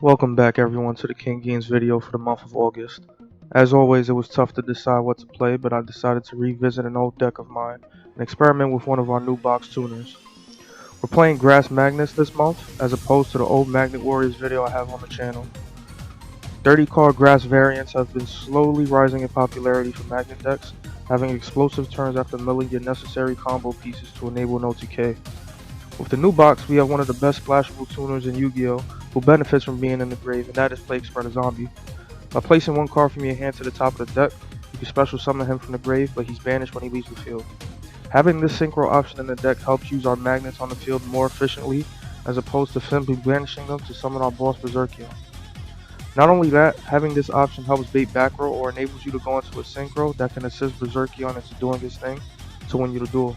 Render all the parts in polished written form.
Welcome back everyone to the King Games video for the month of August. As always, it was tough to decide what to play, but I decided to revisit an old deck of mine and experiment with one of our new box tuners. We're playing Grass Magnets this month, as opposed to the old Magnet Warriors video I have on the channel. 30 card Grass variants have been slowly rising in popularity for Magnet decks, having explosive turns after milling your necessary combo pieces to enable an OTK. With the new box, we have one of the best splashable tuners in Yu-Gi-Oh! Who benefits from being in the grave, and that is Plaguespreader Zombies. By placing one card from your hand to the top of the deck, you can special summon him from the grave, but he's banished when he leaves the field. Having this Synchro option in the deck helps use our magnets on the field more efficiently, as opposed to simply banishing them to summon our boss Berserkion. Not only that, having this option helps bait back row or enables you to go into a Synchro that can assist Berserkion into doing his thing to win you the duel.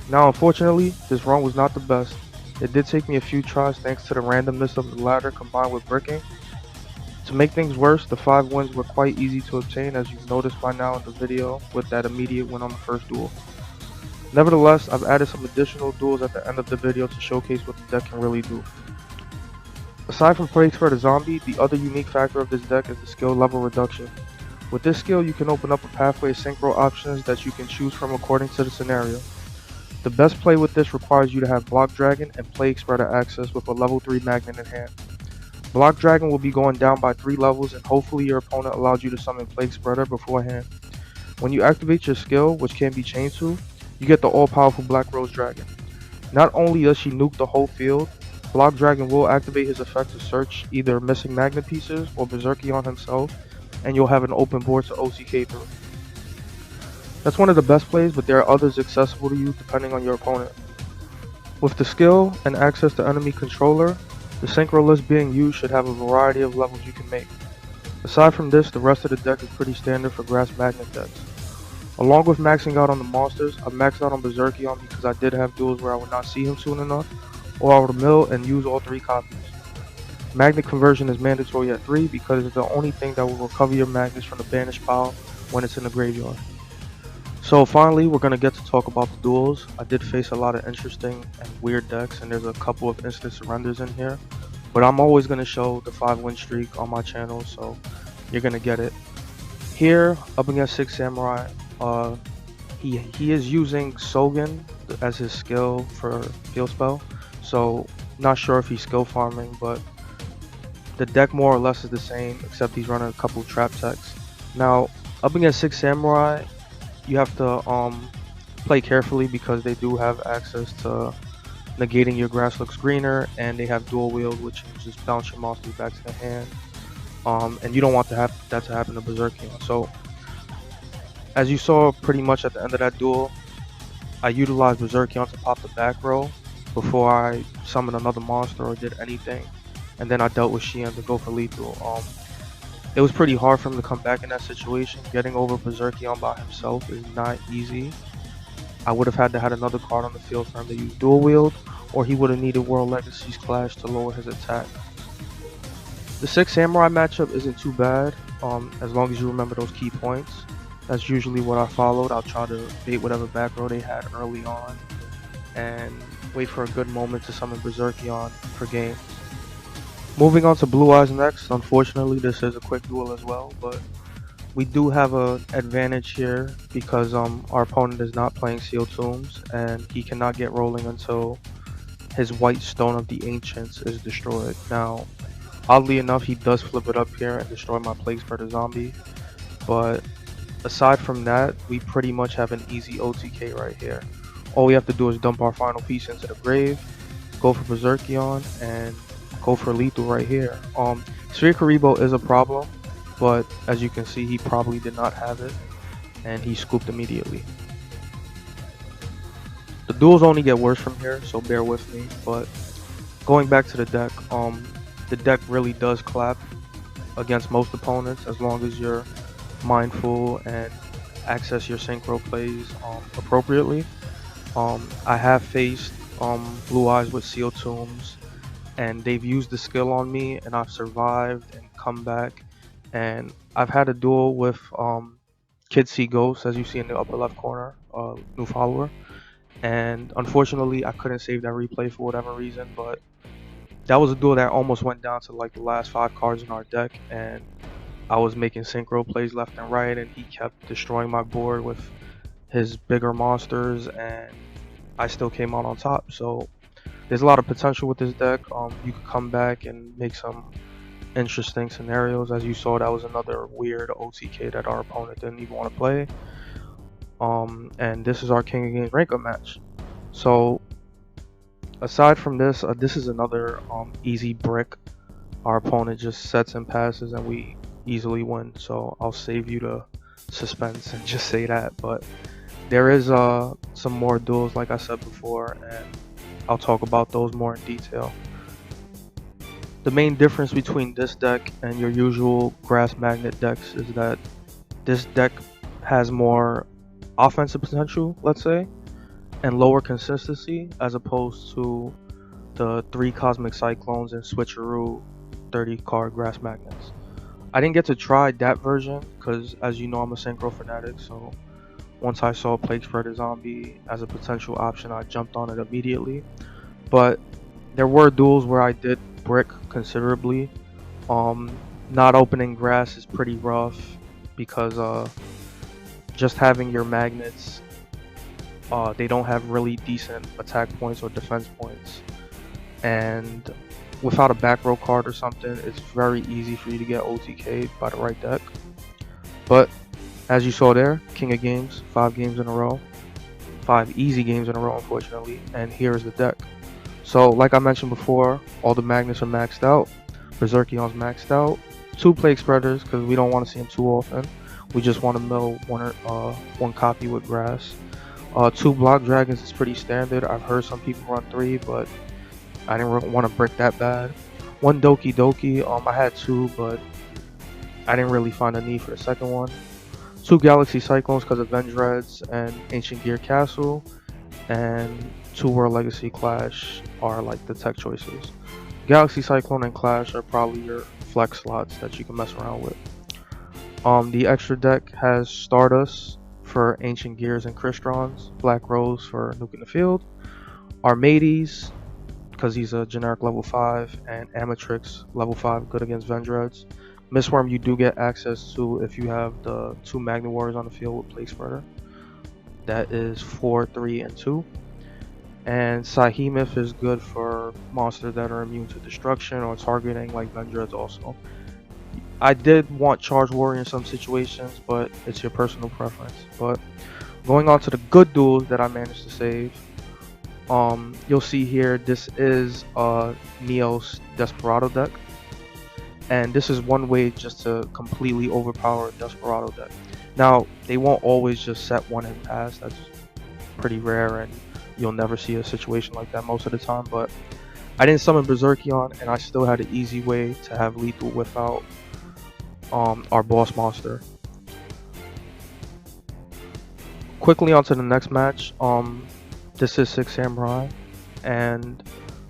Now unfortunately, this run was not the best. It did take me a few tries thanks to the randomness of the ladder combined with bricking. To make things worse, the 5 wins were quite easy to obtain, as you've noticed by now in the video with that immediate win on the first duel. Nevertheless, I've added some additional duels at the end of the video to showcase what the deck can really do. Aside from Plaguespreader Zombie, the other unique factor of this deck is the skill level reduction. With this skill, you can open up a pathway of synchro options that you can choose from according to the scenario. The best play with this requires you to have Block Dragon and Plaguespreader access with a level 3 magnet in hand. Block Dragon will be going down by 3 levels, and hopefully your opponent allows you to summon Plaguespreader beforehand. When you activate your skill, which can be chained to, you get the all-powerful Black Rose Dragon. Not only does she nuke the whole field, Block Dragon will activate his effect to search either missing magnet pieces or Berserkion himself, and you'll have an open board to OTK through. That's one of the best plays, but there are others accessible to you depending on your opponent. With the skill and access to enemy controller, the synchro list being used should have a variety of levels you can make. Aside from this, the rest of the deck is pretty standard for Grass Magnet decks. Along with maxing out on the monsters, I maxed out on Berserkion because I did have duels where I would not see him soon enough, or I would mill and use all 3 copies. Magnet conversion is mandatory at 3 because it's the only thing that will recover your magnets from the banished pile when it's in the graveyard. So finally, we're going to get to talk about the duels. I did face a lot of interesting and weird decks, and there's a couple of instant surrenders in here. But I'm always going to show the 5 win streak on my channel, so you're going to get it. Here, up against 6 Samurai, he is using Sogen as his skill for field spell. So not sure if he's skill farming, but the deck more or less is the same, except he's running a couple trap techs. Now, up against 6 Samurai, you have to play carefully because they do have access to negating your grass looks greener, and they have dual wield, which is just bounce your monsters back to the hand. And you don't want that to happen to Berserkion. So as you saw pretty much at the end of that duel, I utilized Berserkion to pop the back row before I summoned another monster or did anything, and then I dealt with Shion to go for lethal. It was pretty hard for him to come back in that situation. Getting over Berserkion by himself is not easy. I would have had to have another card on the field for him to use dual wield, or he would have needed World Legacy's Clash to lower his attack. The 6 Samurai matchup isn't too bad, as long as you remember those key points. That's usually what I followed. I'll try to bait whatever back row they had early on, and wait for a good moment to summon Berserkion per game. Moving on to Blue Eyes next. Unfortunately, this is a quick duel as well, but we do have an advantage here because our opponent is not playing Sealed Tombs, and he cannot get rolling until his White Stone of the Ancients is destroyed. Now, oddly enough, he does flip it up here and destroy my Plaguespreader Zombie, but aside from that, we pretty much have an easy OTK right here. All we have to do is dump our final piece into the grave, go for Berserkion, and go for lethal right here. Sphere Karibo is a problem, but as you can see, he probably did not have it, and he scooped immediately. The duels only get worse from here, so bear with me. But going back to the deck really does clap against most opponents as long as you're mindful and access your synchro plays appropriately. I have faced Blue Eyes with Sealed Tombs, and they've used the skill on me, and I've survived and come back. And I've had a duel with Kid See Ghosts, as you see in the upper left corner, new follower. And unfortunately, I couldn't save that replay for whatever reason, but That was a duel that almost went down to like the last 5 cards in our deck, and I was making synchro plays left and right, and he kept destroying my board with his bigger monsters, and I still came out on top. So there's a lot of potential with this deck. You could come back and make some interesting scenarios. As you saw, that was another weird OTK that our opponent didn't even want to play. And this is our King of Games rank up match. So aside from this, this is another easy brick. Our opponent just sets and passes, and we easily win. So I'll save you the suspense and just say that. But there is some more duels, like I said before, and I'll talk about those more in detail. The main difference between this deck and your usual grass magnet decks is that this deck has more offensive potential, let's say, and lower consistency, as opposed to the 3 Cosmic Cyclones and Switcheroo 30 card grass magnets. I didn't get to try that version because, as you know, I'm a synchro fanatic, so once I saw Plaguespreader Zombie as a potential option, I jumped on it immediately. But there were duels where I did brick considerably. Not opening grass is pretty rough because just having your magnets, they don't have really decent attack points or defense points, and without a back row card or something, it's very easy for you to get OTK'd by the right deck. But as you saw there, King of Games, 5 games in a row, 5 easy games in a row, unfortunately, and here's the deck. So like I mentioned before, all the magnets are maxed out, Berserkion's maxed out, 2 Plaguespreaders because we don't want to see them too often. We just want to mill one copy with grass. 2 Block Dragons is pretty standard. I've heard some people run 3, but I didn't want to brick that bad. 1 Doki Doki, I had 2, but I didn't really find a need for the second one. 2 Galaxy Cyclones because of Vendreads and Ancient Gear Castle, and 2 World Legacy Clash are like the tech choices. Galaxy Cyclone and Clash are probably your flex slots that you can mess around with. The extra deck has Stardust for Ancient Gears and Crystons, Black Rose for nuking the field, Armades because he's a generic level 5, and Amatrix level 5, good against Vendreads. Mistworm you do get access to if you have the 2 Magnet Warriors on the field with Plaguespreader. That is 4, 3, and 2. And Sahemith is good for monsters that are immune to destruction or targeting, like Vendreads also. I did want Charge Warrior in some situations, but it's your personal preference. But going on to the good duels that I managed to save, you'll see here this is a Neos Desperado deck, and this is one way just to completely overpower a Desperado deck. Now they won't always just set one and pass, that's pretty rare, and you'll never see a situation like that most of the time, but I didn't summon Berserkion and I still had an easy way to have lethal without our boss monster. Quickly on to the next match. This is 6 Samurai, and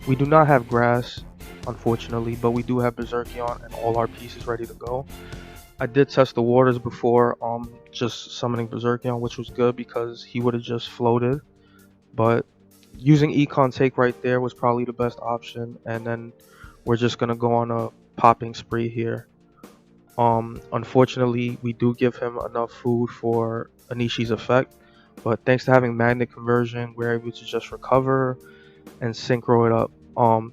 we do not have grass, unfortunately, but we do have Berserkion and all our pieces ready to go. I did test the waters before just summoning Berserkion, which was good because he would have just floated, but using Econ Take right there was probably the best option, and then we're just gonna go on a popping spree here. Unfortunately, we do give him enough food for Anishi's effect, but thanks to having magnet conversion, we're able to just recover and synchro it up.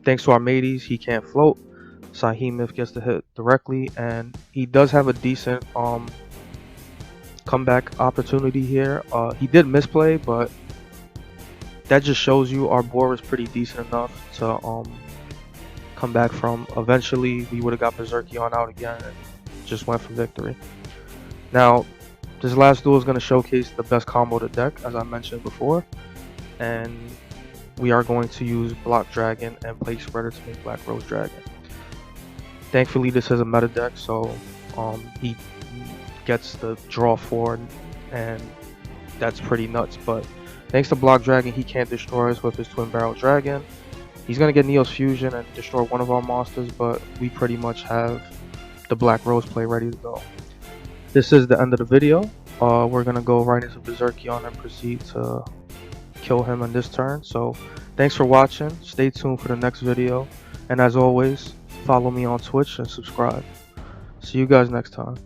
Thanks to Armades, he can't float. Sahemith gets the hit directly, and he does have a decent comeback opportunity here. He did misplay, but that just shows you our board is pretty decent enough to come back from. Eventually, we would have got Berserkion out again and just went for victory. Now, this last duel is going to showcase the best combo of the deck, as I mentioned before, and we are going to use Block Dragon and Plaguespreader to make Black Rose Dragon. Thankfully, this is a meta deck, so he gets the draw 4, and that's pretty nuts. But thanks to Block Dragon, he can't destroy us with his Twin Barrel Dragon. He's going to get Neos Fusion and destroy one of our monsters, but we pretty much have the Black Rose play ready to go. This is the end of the video. We're going to go right into Berserkion and proceed to kill him in this turn. So thanks for watching. Stay tuned for the next video, And as always, follow me on Twitch and subscribe. See you guys next time.